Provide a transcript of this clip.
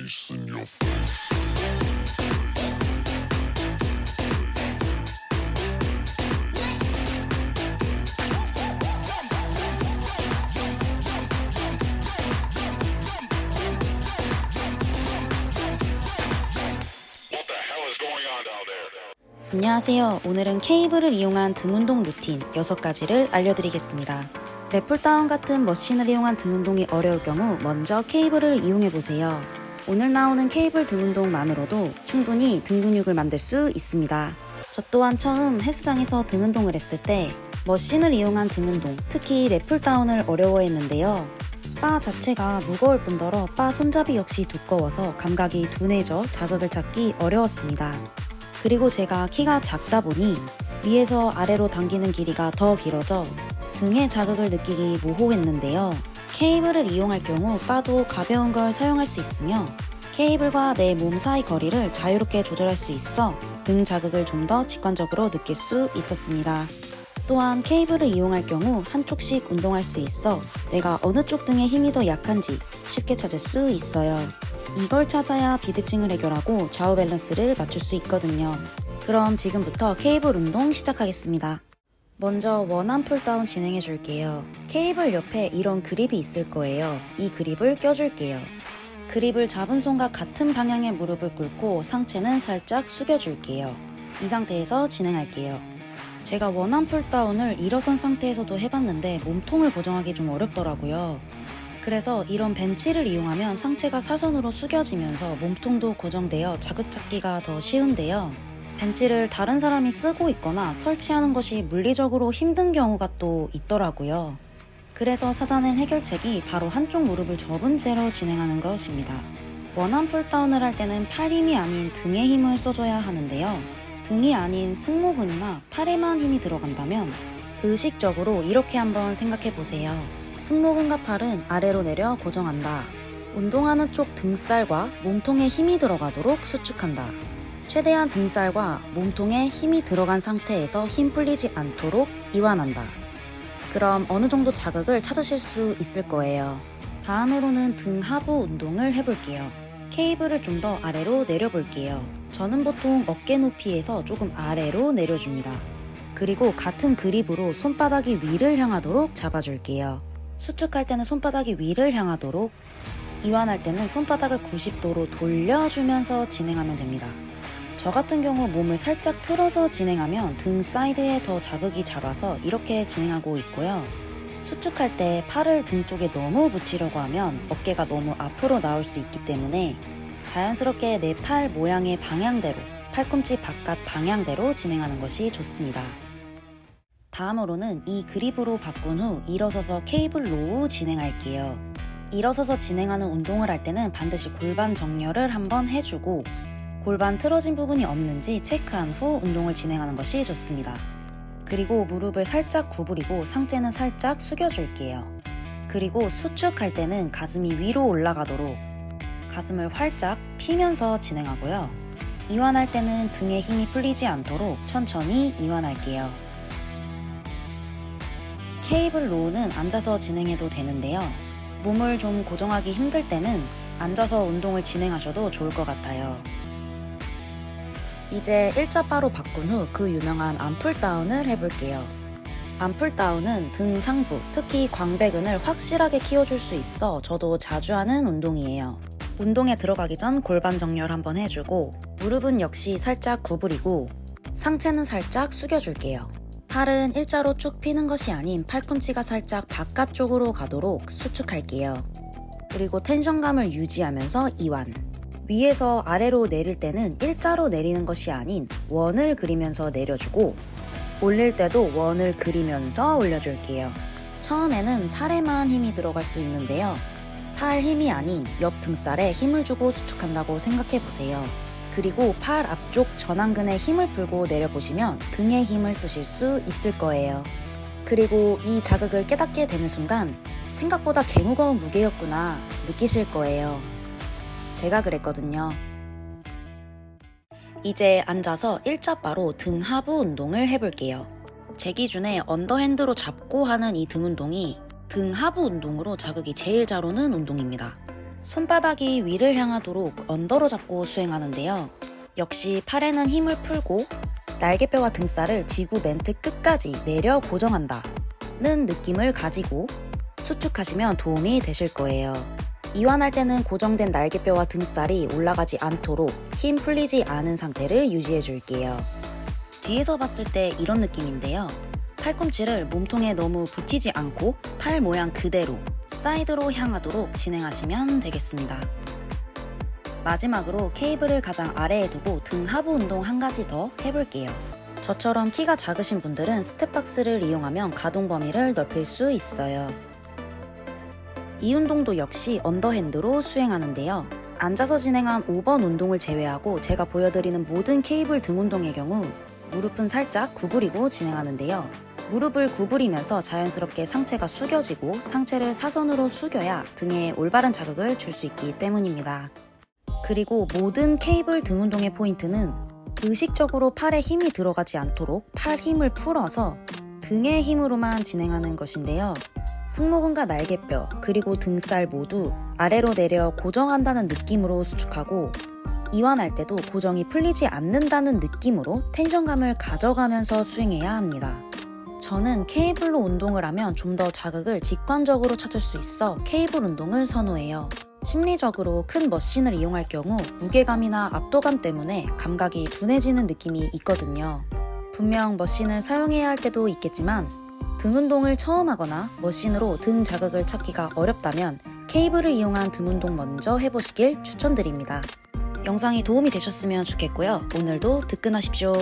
face in your face. 안녕하세요. 오늘은 케이블을 이용한 등 운동 루틴 6가지를 알려드리겠습니다. 랩풀다운 같은 머신을 이용한 등 운동이 어려울 경우 먼저 케이블을 이용해보세요. 오늘 나오는 케이블 등 운동만으로도 충분히 등 근육을 만들 수 있습니다. 저 또한 처음 헬스장에서 등 운동을 했을 때 머신을 이용한 등 운동, 특히 랩풀다운을 어려워했는데요. 바 자체가 무거울 뿐더러 바 손잡이 역시 두꺼워서 감각이 둔해져 자극을 찾기 어려웠습니다. 그리고 제가 키가 작다 보니 위에서 아래로 당기는 길이가 더 길어져 등에 자극을 느끼기 모호했는데요. 케이블을 이용할 경우 바도 가벼운 걸 사용할 수 있으며 케이블과 내 몸 사이 거리를 자유롭게 조절할 수 있어 등 자극을 좀 더 직관적으로 느낄 수 있었습니다. 또한 케이블을 이용할 경우 한쪽씩 운동할 수 있어 내가 어느 쪽 등에 힘이 더 약한지 쉽게 찾을 수 있어요. 이걸 찾아야 비대칭을 해결하고 좌우 밸런스를 맞출 수 있거든요. 그럼 지금부터 케이블 운동 시작하겠습니다. 먼저 원암 풀다운 진행해 줄게요. 케이블 옆에 이런 그립이 있을 거예요. 이 그립을 껴줄게요. 그립을 잡은 손과 같은 방향의 무릎을 꿇고 상체는 살짝 숙여줄게요. 이 상태에서 진행할게요. 제가 원암 풀다운을 일어선 상태에서도 해봤는데 몸통을 고정하기 좀 어렵더라고요. 그래서 이런 벤치를 이용하면 상체가 사선으로 숙여지면서 몸통도 고정되어 자극 찾기가 더 쉬운데요. 벤치를 다른 사람이 쓰고 있거나 설치하는 것이 물리적으로 힘든 경우가 또 있더라고요. 그래서 찾아낸 해결책이 바로 한쪽 무릎을 접은 채로 진행하는 것입니다. 원암 풀다운을 할 때는 팔 힘이 아닌 등에 힘을 써줘야 하는데요. 등이 아닌 승모근이나 팔에만 힘이 들어간다면 의식적으로 이렇게 한번 생각해 보세요. 승모근과 팔은 아래로 내려 고정한다. 운동하는 쪽 등살과 몸통에 힘이 들어가도록 수축한다. 최대한 등살과 몸통에 힘이 들어간 상태에서 힘 풀리지 않도록 이완한다. 그럼 어느 정도 자극을 찾으실 수 있을 거예요. 다음으로는 등 하부 운동을 해볼게요. 케이블을 좀 더 아래로 내려볼게요. 저는 보통 어깨 높이에서 조금 아래로 내려줍니다. 그리고 같은 그립으로 손바닥이 위를 향하도록 잡아줄게요. 수축할 때는 손바닥이 위를 향하도록, 이완할 때는 손바닥을 90도로 돌려주면서 진행하면 됩니다. 저 같은 경우 몸을 살짝 틀어서 진행하면 등 사이드에 더 자극이 잘 와서 이렇게 진행하고 있고요. 수축할 때 팔을 등 쪽에 너무 붙이려고 하면 어깨가 너무 앞으로 나올 수 있기 때문에 자연스럽게 내 팔 모양의 방향대로, 팔꿈치 바깥 방향대로 진행하는 것이 좋습니다. 다음으로는 이 그립으로 바꾼 후 일어서서 케이블 로우 진행할게요. 일어서서 진행하는 운동을 할 때는 반드시 골반 정렬을 한번 해주고 골반 틀어진 부분이 없는지 체크한 후 운동을 진행하는 것이 좋습니다. 그리고 무릎을 살짝 구부리고 상체는 살짝 숙여줄게요. 그리고 수축할 때는 가슴이 위로 올라가도록 가슴을 활짝 피면서 진행하고요. 이완할 때는 등에 힘이 풀리지 않도록 천천히 이완할게요. 케이블 로우는 앉아서 진행해도 되는데요. 몸을 좀 고정하기 힘들 때는 앉아서 운동을 진행하셔도 좋을 것 같아요. 이제 일자바로 바꾼 후 그 유명한 암풀다운을 해볼게요. 암풀다운은 등 상부, 특히 광배근을 확실하게 키워줄 수 있어 저도 자주 하는 운동이에요. 운동에 들어가기 전 골반 정렬 한번 해주고 무릎은 역시 살짝 구부리고 상체는 살짝 숙여줄게요. 팔은 일자로 쭉 피는 것이 아닌 팔꿈치가 살짝 바깥쪽으로 가도록 수축할게요. 그리고 텐션감을 유지하면서 이완. 위에서 아래로 내릴 때는 일자로 내리는 것이 아닌 원을 그리면서 내려주고 올릴 때도 원을 그리면서 올려줄게요. 처음에는 팔에만 힘이 들어갈 수 있는데요. 팔 힘이 아닌 옆 등살에 힘을 주고 수축한다고 생각해보세요. 그리고 팔 앞쪽 전완근에 힘을 풀고 내려보시면 등에 힘을 쏘실 수 있을 거예요. 그리고 이 자극을 깨닫게 되는 순간 생각보다 개무거운 무게였구나 느끼실 거예요. 제가 그랬거든요. 이제 앉아서 일자바로 등 하부 운동을 해볼게요. 제 기준에 언더핸드로 잡고 하는 이 등 운동이 등 하부 운동으로 자극이 제일 잘 오는 운동입니다. 손바닥이 위를 향하도록 언더로 잡고 수행하는데요. 역시 팔에는 힘을 풀고 날개뼈와 등살을 지구 멘트 끝까지 내려 고정한다는 느낌을 가지고 수축하시면 도움이 되실 거예요. 이완할 때는 고정된 날개뼈와 등살이 올라가지 않도록 힘 풀리지 않은 상태를 유지해 줄게요. 뒤에서 봤을 때 이런 느낌인데요. 팔꿈치를 몸통에 너무 붙이지 않고 팔 모양 그대로 사이드로 향하도록 진행하시면 되겠습니다. 마지막으로 케이블을 가장 아래에 두고 등 하부 운동 한 가지 더 해볼게요. 저처럼 키가 작으신 분들은 스텝박스를 이용하면 가동 범위를 넓힐 수 있어요. 이 운동도 역시 언더핸드로 수행하는데요. 앉아서 진행한 5번 운동을 제외하고 제가 보여드리는 모든 케이블 등 운동의 경우 무릎은 살짝 구부리고 진행하는데요. 무릎을 구부리면서 자연스럽게 상체가 숙여지고 상체를 사선으로 숙여야 등에 올바른 자극을 줄 수 있기 때문입니다. 그리고 모든 케이블 등 운동의 포인트는 의식적으로 팔에 힘이 들어가지 않도록 팔 힘을 풀어서 등의 힘으로만 진행하는 것인데요. 승모근과 날개뼈 그리고 등살 모두 아래로 내려 고정한다는 느낌으로 수축하고 이완할 때도 고정이 풀리지 않는다는 느낌으로 텐션감을 가져가면서 수행해야 합니다. 저는 케이블로 운동을 하면 좀 더 자극을 직관적으로 찾을 수 있어 케이블 운동을 선호해요. 심리적으로 큰 머신을 이용할 경우 무게감이나 압도감 때문에 감각이 둔해지는 느낌이 있거든요. 분명 머신을 사용해야 할 때도 있겠지만 등 운동을 처음 하거나 머신으로 등 자극을 찾기가 어렵다면 케이블을 이용한 등 운동 먼저 해보시길 추천드립니다. 영상이 도움이 되셨으면 좋겠고요. 오늘도 득근하십시오.